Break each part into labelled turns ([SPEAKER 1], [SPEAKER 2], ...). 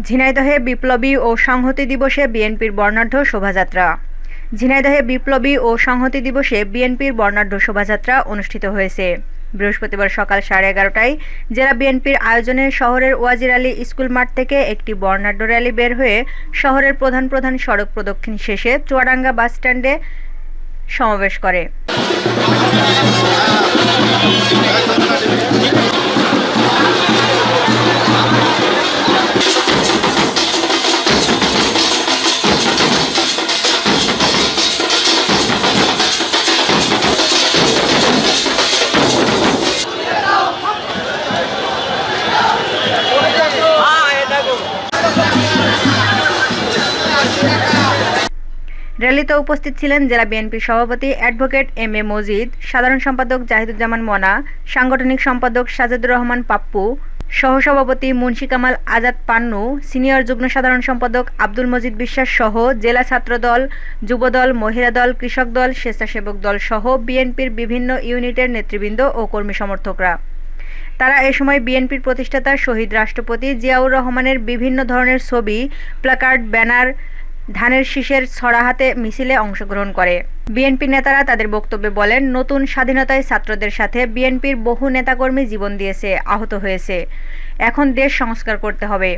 [SPEAKER 1] ঝিনাইদহে বিপ্লবী ও সংহতি দিবসে বিএনপির বর্ণাঢ্য শোভাযাত্রা। ঝিনাইদহে বিপ্লবী ও সংহতি দিবসে বিএনপির বর্ণাঢ্য শোভাযাত্রা অনুষ্ঠিত হয়েছে। বৃহস্পতিবার সকাল 11:30টায় জেলা বিএনপির আয়োজনে শহরের ওয়াজির আলী স্কুল মাঠ থেকে একটি বর্ণাঢ্য র্যালি বের হয়ে শহরের প্রধান প্রধান সড়ক প্রদক্ষিণ শেষে চুয়াডাঙ্গা বাসস্ট্যান্ডে সমাবেশ করে। র্যালিতে উপস্থিত ছিলেন জেলা বিএনপির সভাপতি অ্যাডভোকেট এম এ মজিদ, সাধারণ সম্পাদক জাহিদুজ্জামান মনা, সাংগঠনিক সম্পাদক সাজেদুর রহমান পাপ্পু, সহসভাপতি মুন্সী কামাল আজাদ পান্নু, সিনিয়র যুগ্ম সাধারণ সম্পাদক আব্দুল মজিদ বিশ্বাস সহ জেলা ছাত্রদল, যুবদল, মহিলা দল, কৃষক দল, স্বেচ্ছাসেবক দল সহ বিএনপির বিভিন্ন ইউনিটের নেতৃবৃন্দ ও কর্মী সমর্থকরা। তারা এ সময় বিএনপির প্রতিষ্ঠাতা শহীদ রাষ্ট্রপতি জিয়াউর রহমানের বিভিন্ন ধরনের ছবি, প্ল্যাকার্ড, ব্যানার, ধানের শীষের ছড়া হাতে মিছিলে অংশগ্রহণ করে। বিএনপি নেতারা তাদের বক্তব্যে বলেন, নতুন স্বাধীনতায় ছাত্রদের সাথে বিএনপির বহু নেতাকর্মী জীবন দিয়েছে, আহত হয়েছে। এখন দেশ সংস্কার করতে হবে।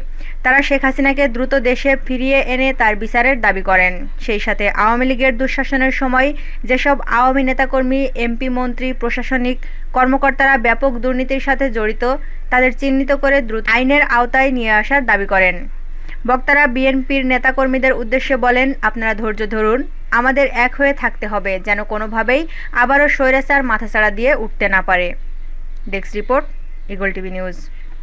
[SPEAKER 1] তারা শেখ হাসিনাকে দ্রুত দেশে ফিরিয়ে এনে তার বিচারের দাবি করেন। সেই সাথে আওয়ামী লীগের দুঃশাসনের সময় যেসব আওয়ামী নেতাকর্মী, এমপি, মন্ত্রী, প্রশাসনিক কর্মকর্তারা ব্যাপক দুর্নীতির সাথে জড়িত, তাদের চিহ্নিত করে দ্রুত আইনের আওতায় নিয়ে আসার দাবি করেন। বক্তারা বিএনপির নেতাকর্মীদের উদ্দেশ্যে বলেন, আপনারা ধৈর্য ধরুন, আমাদের এক হয়ে থাকতে হবে যেন কোনোভাবেই আবারও স্বৈরাচার মাথাচাড়া দিয়ে উঠতে না পারে। Desk report, eagle TV news.